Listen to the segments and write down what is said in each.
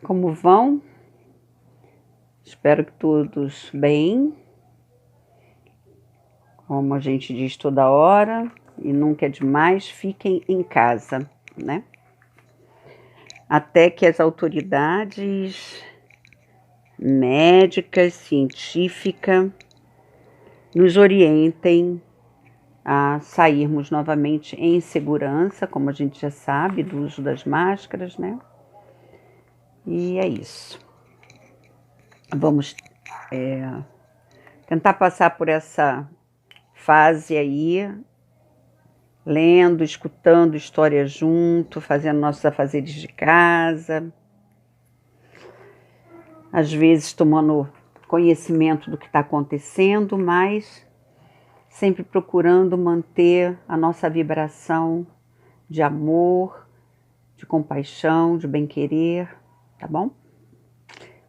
Como vão? Espero que todos bem. Como a gente diz toda hora, e nunca é demais, fiquem em casa, né? Até que as autoridades médicas, científicas, nos orientem a sairmos novamente em segurança, como a gente já sabe, do uso das máscaras, né? E é isso. Vamos tentar passar por essa fase aí, lendo, escutando história junto, fazendo nossos afazeres de casa, às vezes tomando conhecimento do que está acontecendo, mas sempre procurando manter a nossa vibração de amor, de compaixão, de bem-querer, tá bom?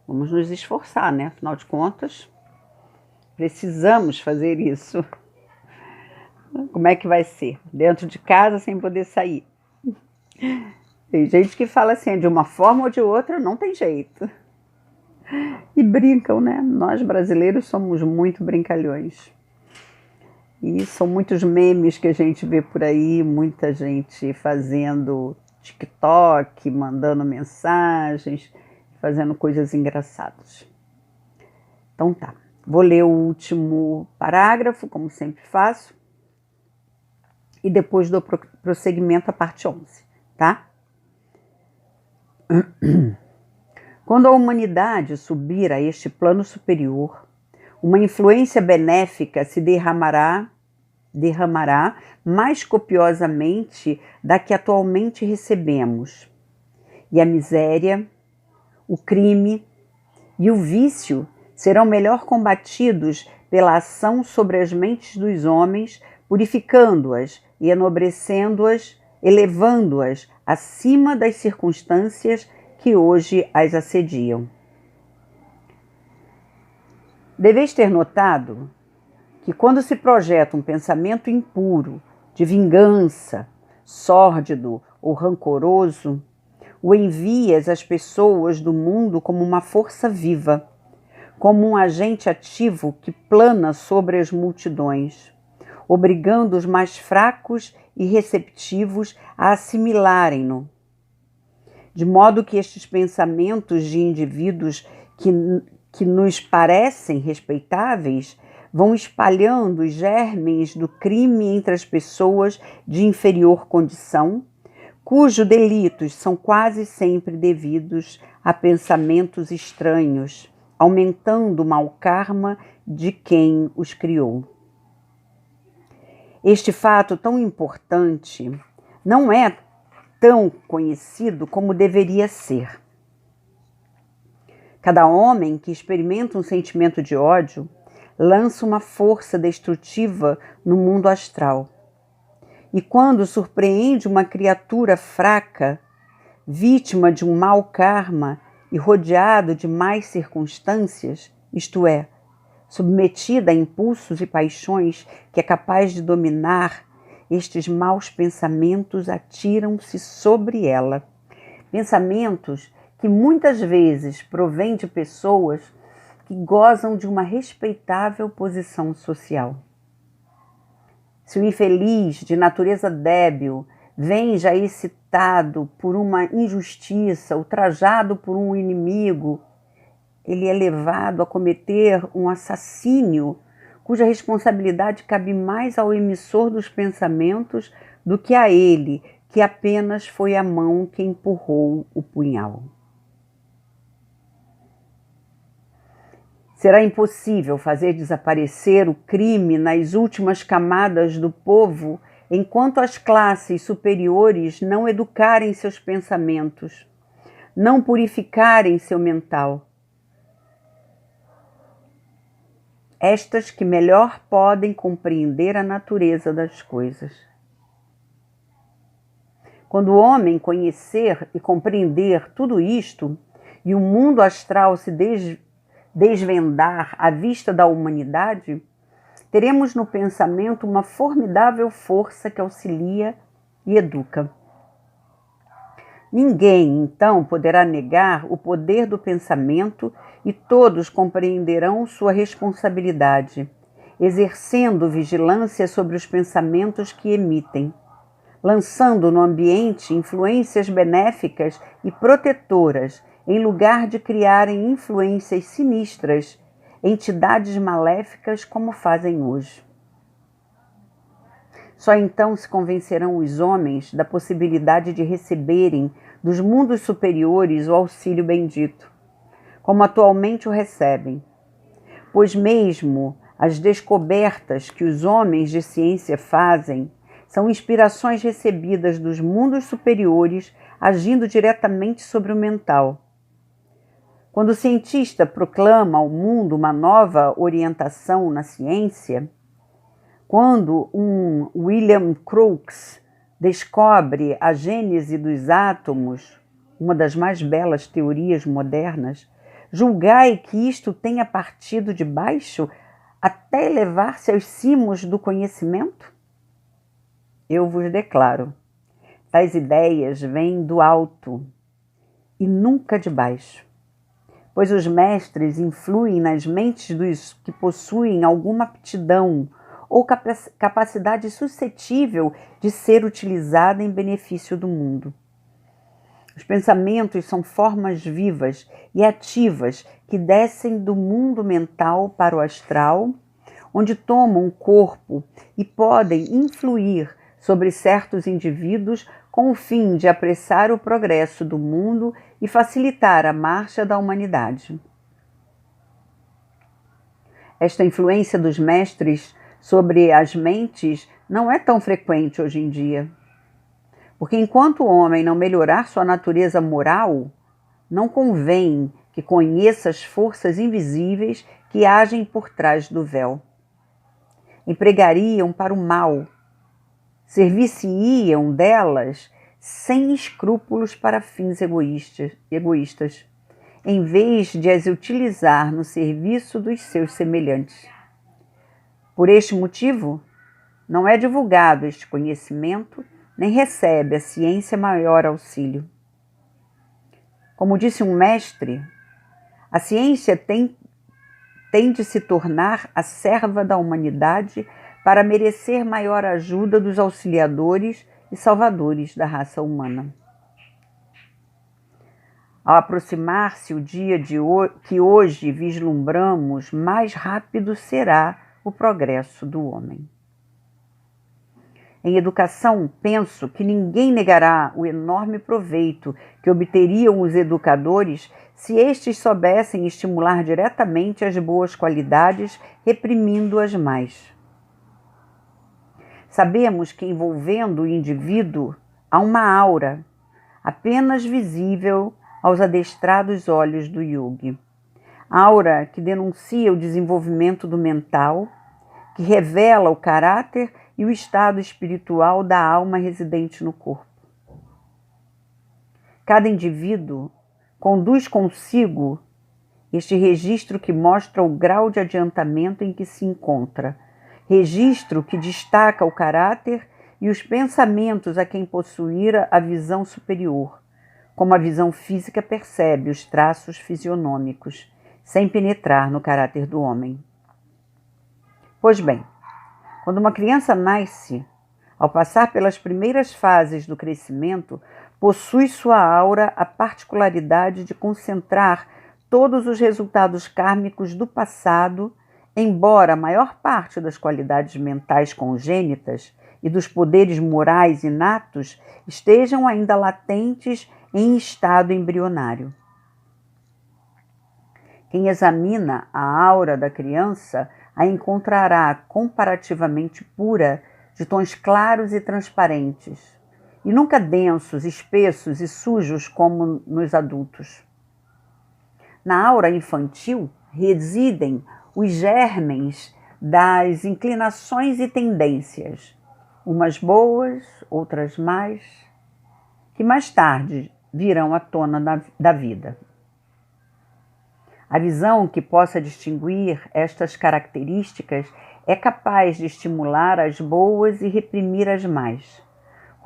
Vamos nos esforçar, né? Afinal de contas, precisamos fazer isso. Como é que vai ser? Dentro de casa sem poder sair. Tem gente que fala assim, de uma forma ou de outra, não tem jeito. E brincam, né? Nós brasileiros somos muito brincalhões. E são muitos memes que a gente vê por aí, muita gente fazendo TikTok, mandando mensagens, fazendo coisas engraçadas. Então tá, vou ler o último parágrafo, como sempre faço, e depois dou prosseguimento à parte 11, tá? Quando a humanidade subir a este plano superior, uma influência benéfica se derramará mais copiosamente da que atualmente recebemos. E a miséria, o crime e o vício serão melhor combatidos pela ação sobre as mentes dos homens, purificando-as e enobrecendo-as, elevando-as acima das circunstâncias que hoje as assediam. Deveis ter notado que quando se projeta um pensamento impuro, de vingança, sórdido ou rancoroso, o envias às pessoas do mundo como uma força viva, como um agente ativo que plana sobre as multidões, obrigando os mais fracos e receptivos a assimilarem-no. De modo que estes pensamentos de indivíduos que nos parecem respeitáveis vão espalhando os germens do crime entre as pessoas de inferior condição, cujos delitos são quase sempre devidos a pensamentos estranhos, aumentando o mau karma de quem os criou. Este fato tão importante não é tão conhecido como deveria ser. Cada homem que experimenta um sentimento de ódio lança uma força destrutiva no mundo astral. E quando surpreende uma criatura fraca, vítima de um mau karma e rodeado de más circunstâncias, isto é, submetida a impulsos e paixões que é capaz de dominar, estes maus pensamentos atiram-se sobre ela. Pensamentos que muitas vezes provêm de pessoas que gozam de uma respeitável posição social. Se o infeliz, de natureza débil, vem já excitado por uma injustiça, ultrajado por um inimigo, ele é levado a cometer um assassínio cuja responsabilidade cabe mais ao emissor dos pensamentos do que a ele, que apenas foi a mão que empurrou o punhal. Será impossível fazer desaparecer o crime nas últimas camadas do povo enquanto as classes superiores não educarem seus pensamentos, não purificarem seu mental. Estas que melhor podem compreender a natureza das coisas. Quando o homem conhecer e compreender tudo isto, e o mundo astral se desvendar à vista da humanidade, teremos no pensamento uma formidável força que auxilia e educa. Ninguém, então, poderá negar o poder do pensamento e todos compreenderão sua responsabilidade, exercendo vigilância sobre os pensamentos que emitem, lançando no ambiente influências benéficas e protetoras, em lugar de criarem influências sinistras, entidades maléficas como fazem hoje. Só então se convencerão os homens da possibilidade de receberem dos mundos superiores o auxílio bendito, como atualmente o recebem, pois mesmo as descobertas que os homens de ciência fazem são inspirações recebidas dos mundos superiores agindo diretamente sobre o mental. Quando o cientista proclama ao mundo uma nova orientação na ciência, quando um William Crookes descobre a gênese dos átomos, uma das mais belas teorias modernas, julgai que isto tenha partido de baixo até elevar-se aos cimos do conhecimento? Eu vos declaro, tais ideias vêm do alto e nunca de baixo, pois os mestres influem nas mentes dos que possuem alguma aptidão ou capacidade suscetível de ser utilizada em benefício do mundo. Os pensamentos são formas vivas e ativas que descem do mundo mental para o astral, onde tomam corpo e podem influir sobre certos indivíduos com o fim de apressar o progresso do mundo e facilitar a marcha da humanidade. Esta influência dos mestres sobre as mentes não é tão frequente hoje em dia, porque enquanto o homem não melhorar sua natureza moral, não convém que conheça as forças invisíveis que agem por trás do véu. Empregariam para o mal, servir-se-iam delas sem escrúpulos para fins egoístas, em vez de as utilizar no serviço dos seus semelhantes. Por este motivo, não é divulgado este conhecimento, nem recebe a ciência maior auxílio. Como disse um mestre, a ciência tem de se tornar a serva da humanidade para merecer maior ajuda dos auxiliadores e salvadores da raça humana. Ao aproximar-se o dia que hoje vislumbramos, mais rápido será o progresso do homem. Em educação, penso que ninguém negará o enorme proveito que obteriam os educadores se estes soubessem estimular diretamente as boas qualidades, reprimindo as más. Sabemos que envolvendo o indivíduo há uma aura, apenas visível aos adestrados olhos do yogi. Aura que denuncia o desenvolvimento do mental, que revela o caráter e o estado espiritual da alma residente no corpo. Cada indivíduo conduz consigo este registro que mostra o grau de adiantamento em que se encontra, registro que destaca o caráter e os pensamentos a quem possuíra a visão superior, como a visão física percebe os traços fisionômicos, sem penetrar no caráter do homem. Pois bem, quando uma criança nasce, ao passar pelas primeiras fases do crescimento, possui sua aura a particularidade de concentrar todos os resultados kármicos do passado, embora a maior parte das qualidades mentais congênitas e dos poderes morais inatos estejam ainda latentes em estado embrionário. Quem examina a aura da criança a encontrará comparativamente pura, de tons claros e transparentes, e nunca densos, espessos e sujos como nos adultos. Na aura infantil residem os germens das inclinações e tendências, umas boas, outras más, que mais tarde virão à tona da vida. A visão que possa distinguir estas características é capaz de estimular as boas e reprimir as más,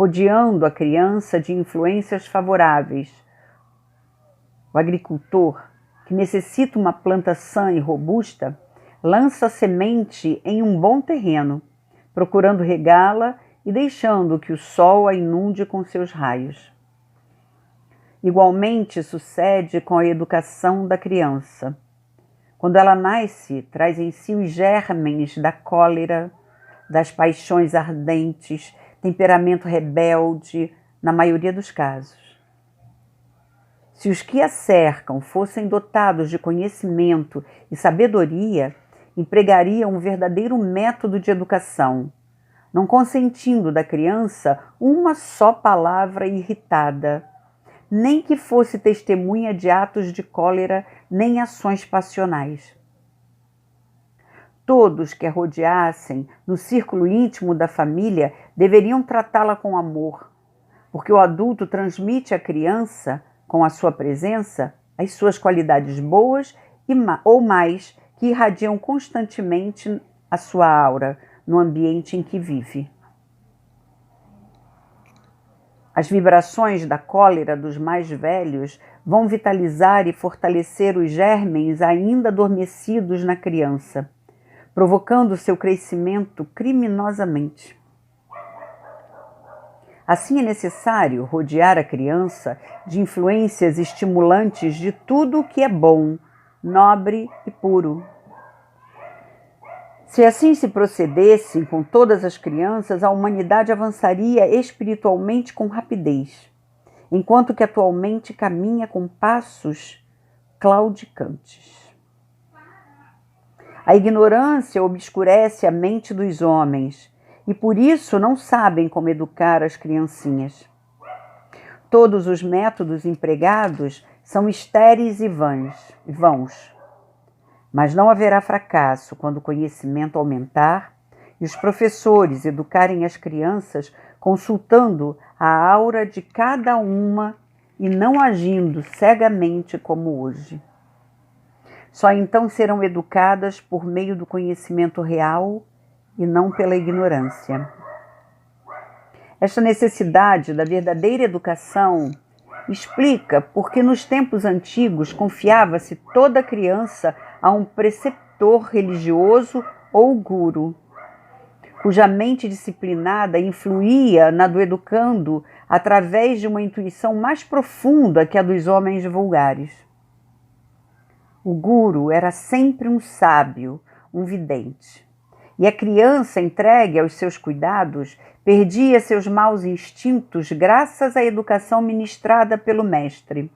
rodeando a criança de influências favoráveis. O agricultor, que necessita uma planta sã e robusta, lança a semente em um bom terreno, procurando regá-la e deixando que o sol a inunde com seus raios. Igualmente sucede com a educação da criança. Quando ela nasce, traz em si os germens da cólera, das paixões ardentes, temperamento rebelde, na maioria dos casos. Se os que a cercam fossem dotados de conhecimento e sabedoria, empregariam um verdadeiro método de educação, não consentindo da criança uma só palavra irritada, nem que fosse testemunha de atos de cólera, nem ações passionais. Todos que a rodeassem no círculo íntimo da família deveriam tratá-la com amor, porque o adulto transmite à criança, com a sua presença, as suas qualidades boas ou mais que irradiam constantemente a sua aura no ambiente em que vive. As vibrações da cólera dos mais velhos vão vitalizar e fortalecer os germens ainda adormecidos na criança, provocando seu crescimento criminosamente. Assim é necessário rodear a criança de influências estimulantes de tudo o que é bom, nobre e puro. Se assim se procedesse com todas as crianças, a humanidade avançaria espiritualmente com rapidez, enquanto que atualmente caminha com passos claudicantes. A ignorância obscurece a mente dos homens e por isso não sabem como educar as criancinhas. Todos os métodos empregados são estéreis e vãos. Mas não haverá fracasso quando o conhecimento aumentar e os professores educarem as crianças consultando a aura de cada uma e não agindo cegamente como hoje. Só então serão educadas por meio do conhecimento real e não pela ignorância. Esta necessidade da verdadeira educação explica porque nos tempos antigos confiava-se toda criança a um preceptor religioso ou guru, cuja mente disciplinada influía na do educando através de uma intuição mais profunda que a dos homens vulgares. O guru era sempre um sábio, um vidente, e a criança entregue aos seus cuidados perdia seus maus instintos graças à educação ministrada pelo mestre.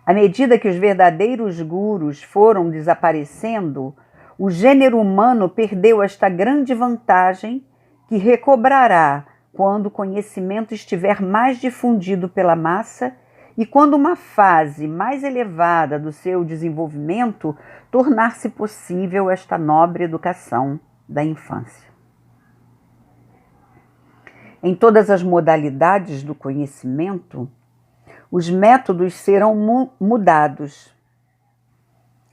À medida que os verdadeiros gurus foram desaparecendo, o gênero humano perdeu esta grande vantagem que recobrará quando o conhecimento estiver mais difundido pela massa e quando uma fase mais elevada do seu desenvolvimento tornar-se possível esta nobre educação da infância. Em todas as modalidades do conhecimento, os métodos serão mudados.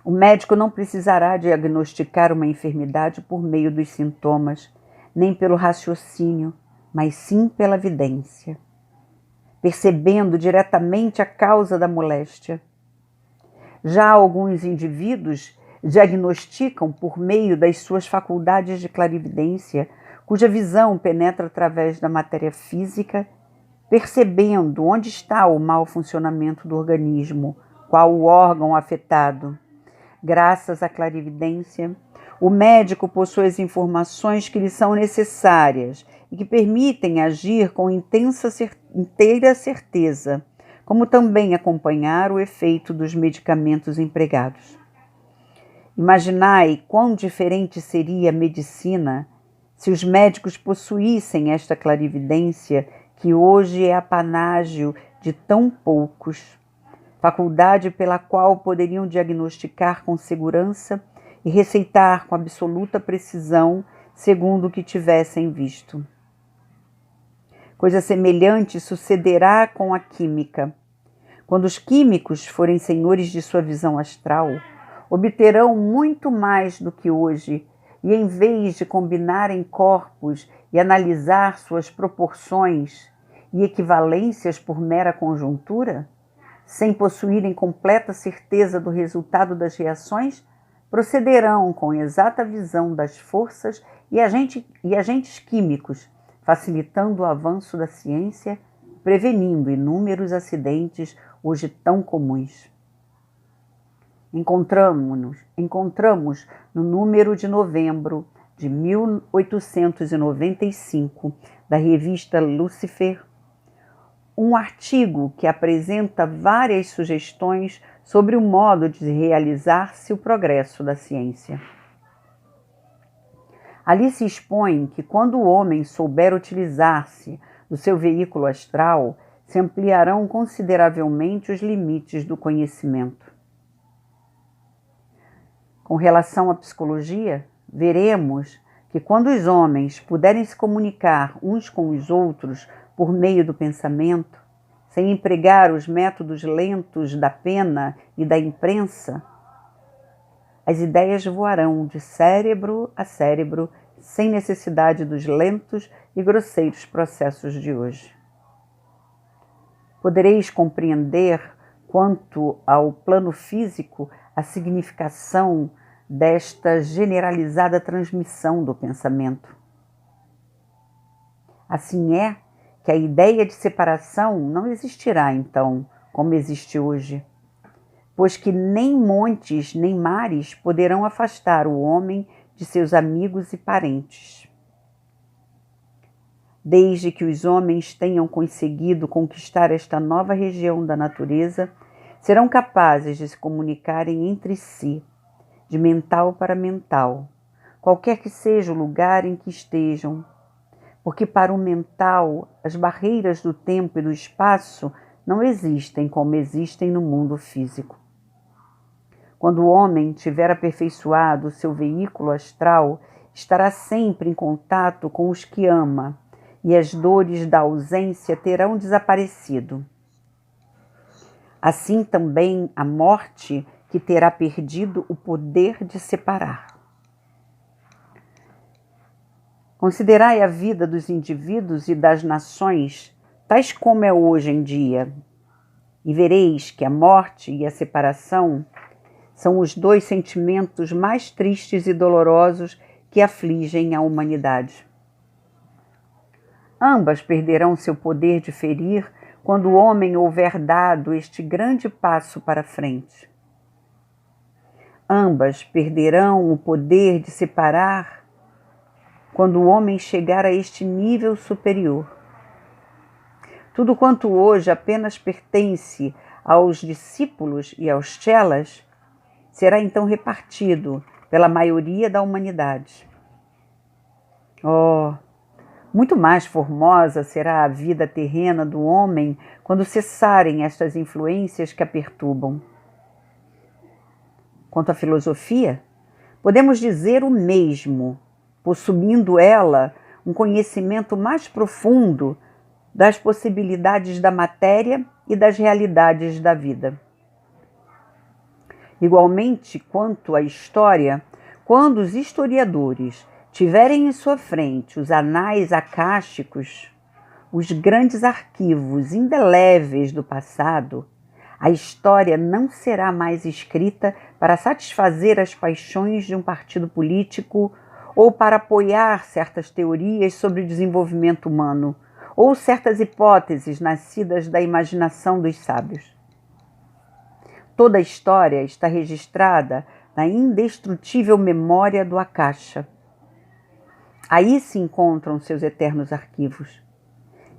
O médico não precisará diagnosticar uma enfermidade por meio dos sintomas, nem pelo raciocínio, mas sim pela vidência, percebendo diretamente a causa da moléstia. Já alguns indivíduos diagnosticam por meio das suas faculdades de clarividência, cuja visão penetra através da matéria física, percebendo onde está o mau funcionamento do organismo, qual o órgão afetado. Graças à clarividência, o médico possui as informações que lhe são necessárias e que permitem agir com inteira certeza, como também acompanhar o efeito dos medicamentos empregados. Imaginai quão diferente seria a medicina se os médicos possuíssem esta clarividência que hoje é apanágio de tão poucos, faculdade pela qual poderiam diagnosticar com segurança e receitar com absoluta precisão segundo o que tivessem visto. Coisa semelhante sucederá com a química. Quando os químicos forem senhores de sua visão astral, obterão muito mais do que hoje, e em vez de combinarem corpos e analisar suas proporções e equivalências por mera conjuntura, sem possuírem completa certeza do resultado das reações, procederão com exata visão das forças e agentes químicos, facilitando o avanço da ciência, prevenindo inúmeros acidentes hoje tão comuns. Encontramos no número de novembro de 1895 da revista Lucifer um artigo que apresenta várias sugestões sobre o modo de realizar-se o progresso da ciência. Ali se expõe que quando o homem souber utilizar-se do seu veículo astral, se ampliarão consideravelmente os limites do conhecimento. Com relação à psicologia, veremos que quando os homens puderem se comunicar uns com os outros por meio do pensamento, sem empregar os métodos lentos da pena e da imprensa, as ideias voarão de cérebro a cérebro sem necessidade dos lentos e grosseiros processos de hoje. Podereis compreender, quanto ao plano físico, a significação desta generalizada transmissão do pensamento. Assim é que a ideia de separação não existirá, então, como existe hoje, pois que nem montes nem mares poderão afastar o homem de seus amigos e parentes. Desde que os homens tenham conseguido conquistar esta nova região da natureza, serão capazes de se comunicarem entre si, de mental para mental, qualquer que seja o lugar em que estejam, porque para o mental as barreiras do tempo e do espaço não existem como existem no mundo físico. Quando o homem tiver aperfeiçoado o seu veículo astral, estará sempre em contato com os que ama, e as dores da ausência terão desaparecido. Assim também a morte, que terá perdido o poder de separar. Considerai a vida dos indivíduos e das nações, tais como é hoje em dia, e vereis que a morte e a separação são os dois sentimentos mais tristes e dolorosos que afligem a humanidade. Ambas perderão seu poder de ferir quando o homem houver dado este grande passo para frente. Ambas perderão o poder de separar quando o homem chegar a este nível superior. Tudo quanto hoje apenas pertence aos discípulos e aos chelas, será então repartido pela maioria da humanidade. Oh, muito mais formosa será a vida terrena do homem quando cessarem estas influências que a perturbam. Quanto à filosofia, podemos dizer o mesmo, possuindo ela um conhecimento mais profundo das possibilidades da matéria e das realidades da vida. Igualmente, quanto à história, quando os historiadores tiverem em sua frente os anais akáshicos, os grandes arquivos indeléveis do passado, a história não será mais escrita para satisfazer as paixões de um partido político ou para apoiar certas teorias sobre o desenvolvimento humano ou certas hipóteses nascidas da imaginação dos sábios. Toda a história está registrada na indestrutível memória do Akasha. Aí se encontram seus eternos arquivos.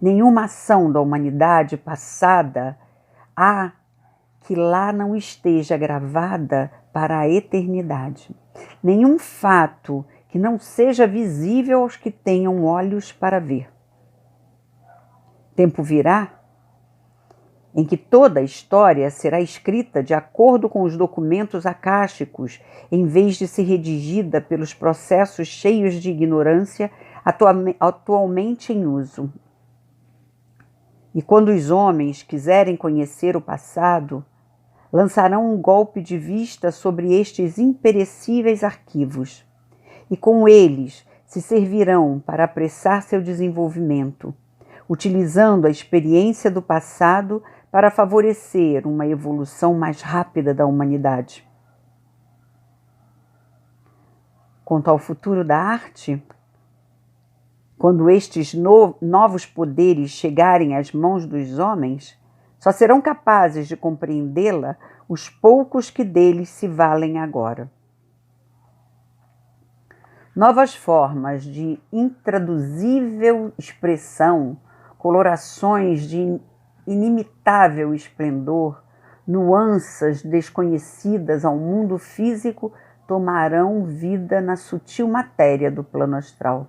Nenhuma ação da humanidade passada há que lá não esteja gravada para a eternidade. Nenhum fato que não seja visível aos que tenham olhos para ver. Tempo virá em que toda a história será escrita de acordo com os documentos akáshicos, em vez de ser redigida pelos processos cheios de ignorância atualmente em uso. E quando os homens quiserem conhecer o passado, lançarão um golpe de vista sobre estes imperecíveis arquivos, e com eles se servirão para apressar seu desenvolvimento, utilizando a experiência do passado para favorecer uma evolução mais rápida da humanidade. Quanto ao futuro da arte, quando estes novos poderes chegarem às mãos dos homens, só serão capazes de compreendê-la os poucos que deles se valem agora. Novas formas de intraduzível expressão, colorações de inimitável esplendor, nuances desconhecidas ao mundo físico tomarão vida na sutil matéria do plano astral.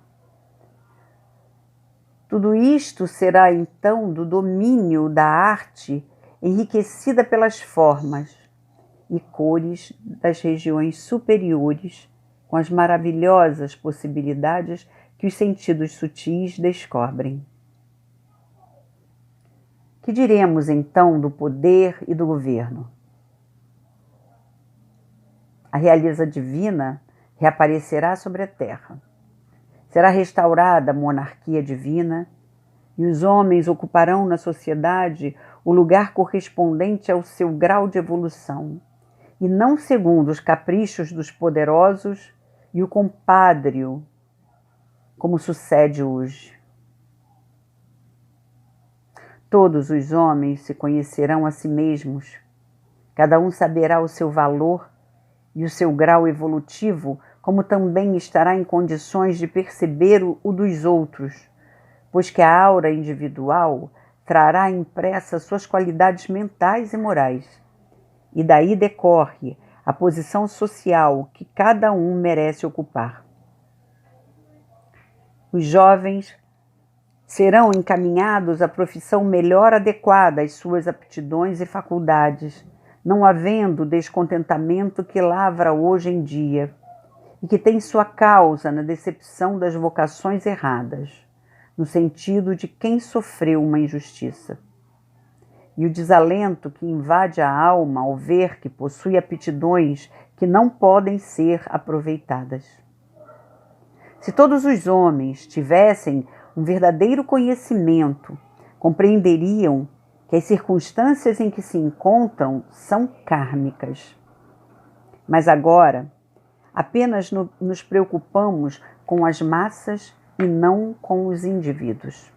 Tudo isto será então do domínio da arte enriquecida pelas formas e cores das regiões superiores, com as maravilhosas possibilidades que os sentidos sutis descobrem. Que diremos então do poder e do governo? A realeza divina reaparecerá sobre a terra. Será restaurada a monarquia divina e os homens ocuparão na sociedade o lugar correspondente ao seu grau de evolução, e não segundo os caprichos dos poderosos e o compádrio, como sucede hoje. Todos os homens se conhecerão a si mesmos, cada um saberá o seu valor e o seu grau evolutivo, como também estará em condições de perceber o dos outros, pois que a aura individual trará impressa suas qualidades mentais e morais, e daí decorre a posição social que cada um merece ocupar. Os jovens serão encaminhados à profissão melhor adequada às suas aptidões e faculdades, não havendo descontentamento que lavra hoje em dia e que tem sua causa na decepção das vocações erradas, no sentido de quem sofreu uma injustiça. E o desalento que invade a alma ao ver que possui aptidões que não podem ser aproveitadas. Se todos os homens tivessem um verdadeiro conhecimento, compreenderiam que as circunstâncias em que se encontram são kármicas. Mas agora, apenas nos preocupamos com as massas e não com os indivíduos.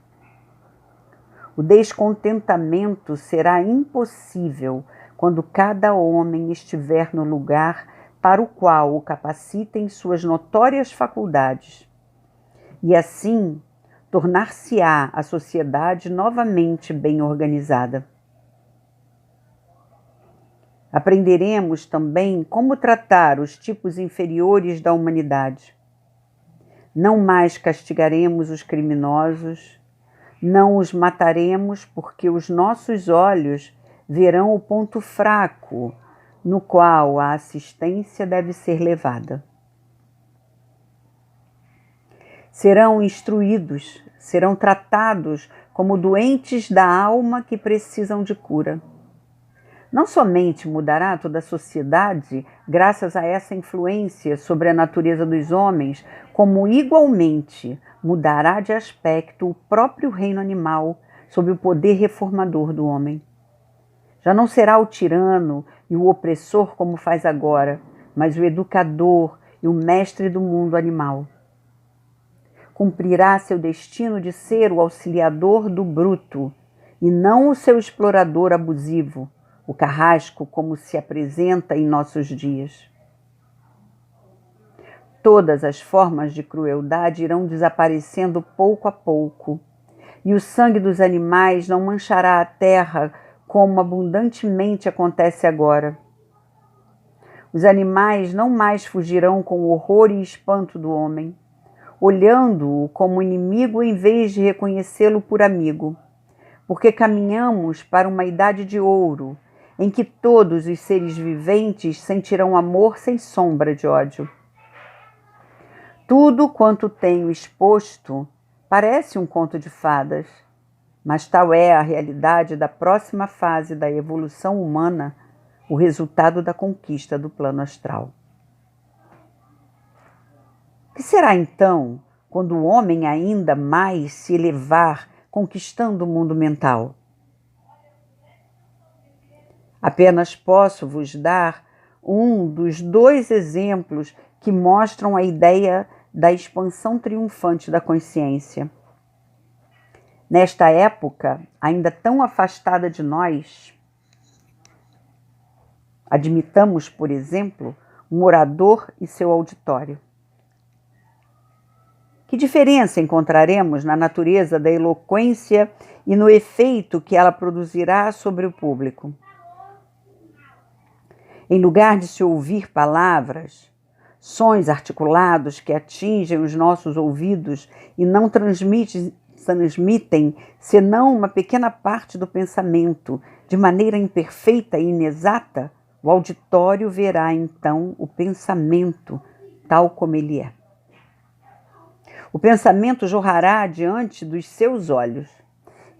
O descontentamento será impossível quando cada homem estiver no lugar para o qual o capacitem suas notórias faculdades, e assim tornar-se-á a sociedade novamente bem organizada. Aprenderemos também como tratar os tipos inferiores da humanidade. Não mais castigaremos os criminosos, não os mataremos, porque os nossos olhos verão o ponto fraco no qual a assistência deve ser levada. Serão instruídos, serão tratados como doentes da alma que precisam de cura. Não somente mudará toda a sociedade graças a essa influência sobre a natureza dos homens, como igualmente mudará de aspecto o próprio reino animal sob o poder reformador do homem. Já não será o tirano e o opressor como faz agora, mas o educador e o mestre do mundo animal. Cumprirá seu destino de ser o auxiliador do bruto e não o seu explorador abusivo, o carrasco como se apresenta em nossos dias. Todas as formas de crueldade irão desaparecendo pouco a pouco, e o sangue dos animais não manchará a terra como abundantemente acontece agora. Os animais não mais fugirão com o horror e espanto do homem, olhando-o como inimigo em vez de reconhecê-lo por amigo, porque caminhamos para uma idade de ouro, em que todos os seres viventes sentirão amor sem sombra de ódio. Tudo quanto tenho exposto parece um conto de fadas, mas tal é a realidade da próxima fase da evolução humana, o resultado da conquista do plano astral. O que será então quando o homem ainda mais se elevar, conquistando o mundo mental. Apenas posso vos dar um dos 2 exemplos que mostram a ideia da expansão triunfante da consciência. Nesta época, ainda tão afastada de nós, admitamos, por exemplo, um orador e seu auditório. Que diferença encontraremos na natureza da eloquência e no efeito que ela produzirá sobre o público? Em lugar de se ouvir palavras, sons articulados que atingem os nossos ouvidos e não transmitem senão uma pequena parte do pensamento, de maneira imperfeita e inexata, o auditório verá então o pensamento tal como ele é. O pensamento jorrará diante dos seus olhos,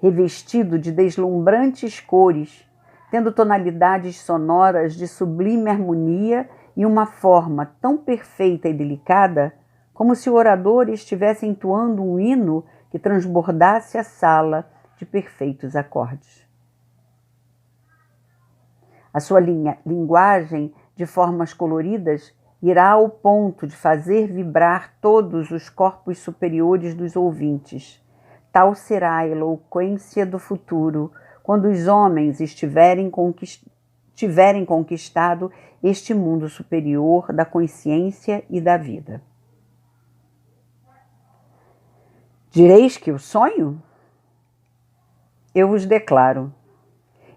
revestido de deslumbrantes cores, tendo tonalidades sonoras de sublime harmonia e uma forma tão perfeita e delicada, como se o orador estivesse entoando um hino que transbordasse a sala de perfeitos acordes. A sua linguagem de formas coloridas irá ao ponto de fazer vibrar todos os corpos superiores dos ouvintes. Tal será a eloquência do futuro, quando os homens tiverem conquistado este mundo superior da consciência e da vida. Direis que o sonho? Eu vos declaro,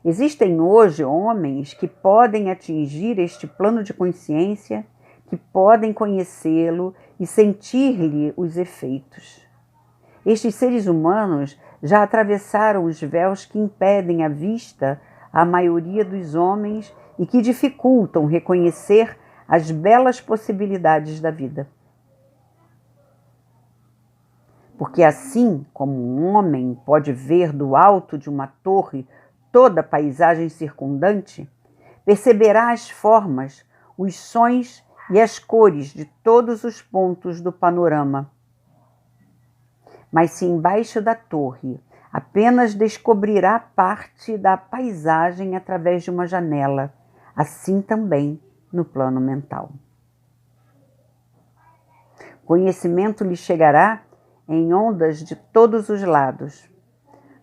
existem hoje homens que podem atingir este plano de consciência, que podem conhecê-lo e sentir-lhe os efeitos. Estes seres humanos já atravessaram os véus que impedem a vista à maioria dos homens e que dificultam reconhecer as belas possibilidades da vida. Porque assim como um homem pode ver do alto de uma torre toda a paisagem circundante, perceberá as formas, os sons e as cores de todos os pontos do panorama. Mas se embaixo da torre apenas descobrirá parte da paisagem através de uma janela, assim também no plano mental. Conhecimento lhe chegará em ondas de todos os lados,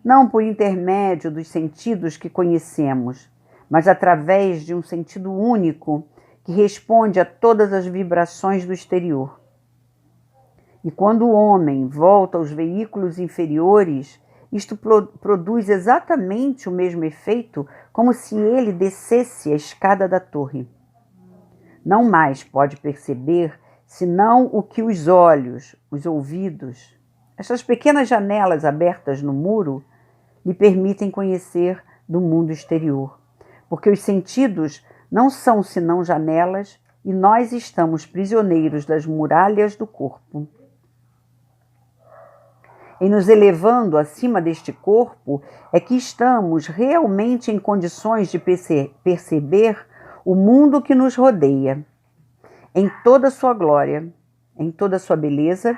não por intermédio dos sentidos que conhecemos, mas através de um sentido único que responde a todas as vibrações do exterior. E quando o homem volta aos veículos inferiores, isto produz exatamente o mesmo efeito como se ele descesse a escada da torre. Não mais pode perceber senão o que os olhos, os ouvidos, essas pequenas janelas abertas no muro, lhe permitem conhecer do mundo exterior, porque os sentidos não são senão janelas e nós estamos prisioneiros das muralhas do corpo. Em nos elevando acima deste corpo é que estamos realmente em condições de perceber o mundo que nos rodeia, em toda a sua glória, em toda a sua beleza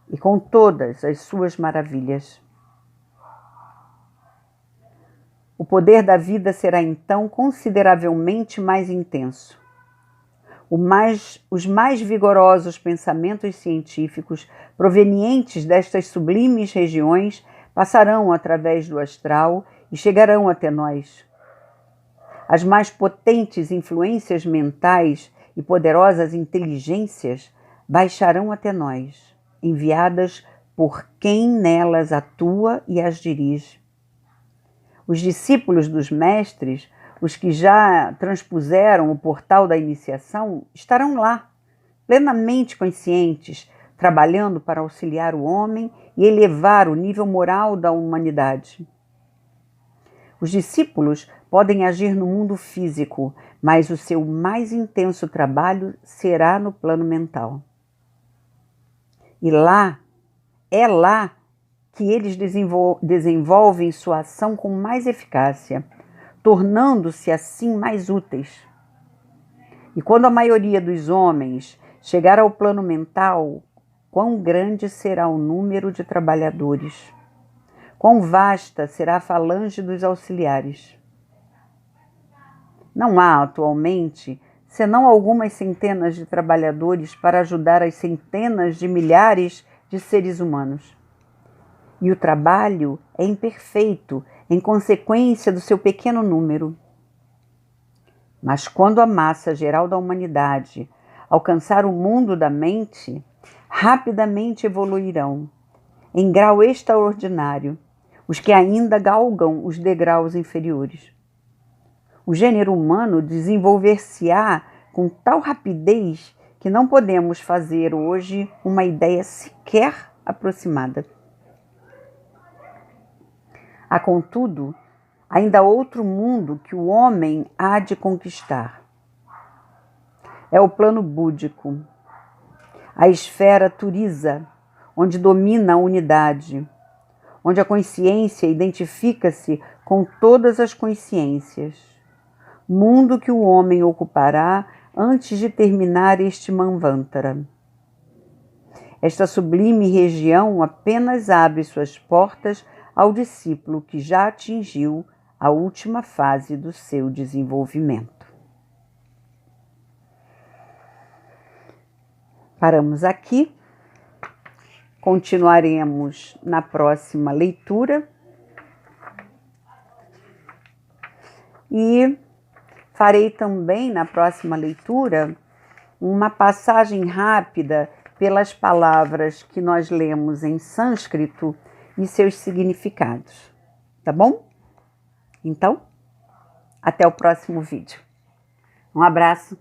e com todas as suas maravilhas. O poder da vida será então consideravelmente mais intenso. Os mais vigorosos pensamentos científicos provenientes destas sublimes regiões passarão através do astral e chegarão até nós. As mais potentes influências mentais e poderosas inteligências baixarão até nós, enviadas por quem nelas atua e as dirige. Os discípulos dos mestres, os que já transpuseram o portal da iniciação, estarão lá, plenamente conscientes, trabalhando para auxiliar o homem e elevar o nível moral da humanidade. Os discípulos podem agir no mundo físico, mas o seu mais intenso trabalho será no plano mental. E é lá que eles desenvolvem sua ação com mais eficácia, tornando-se assim mais úteis. E quando a maioria dos homens chegar ao plano mental, quão grande será o número de trabalhadores, quão vasta será a falange dos auxiliares. Não há, atualmente, senão algumas centenas de trabalhadores para ajudar as centenas de milhares de seres humanos. E o trabalho é imperfeito em consequência do seu pequeno número. Mas quando a massa geral da humanidade alcançar o mundo da mente, rapidamente evoluirão, em grau extraordinário, os que ainda galgam os degraus inferiores. O gênero humano desenvolver-se-á com tal rapidez que não podemos fazer hoje uma ideia sequer aproximada. Há, contudo, ainda outro mundo que o homem há de conquistar. É o plano búdico, a esfera turiza, onde domina a unidade, onde a consciência identifica-se com todas as consciências. Mundo que o homem ocupará antes de terminar este Manvantara. Esta sublime região apenas abre suas portas ao discípulo que já atingiu a última fase do seu desenvolvimento. Paramos aqui, continuaremos na próxima leitura e farei também na próxima leitura uma passagem rápida pelas palavras que nós lemos em sânscrito e seus significados, tá bom? Então, até o próximo vídeo. Um abraço.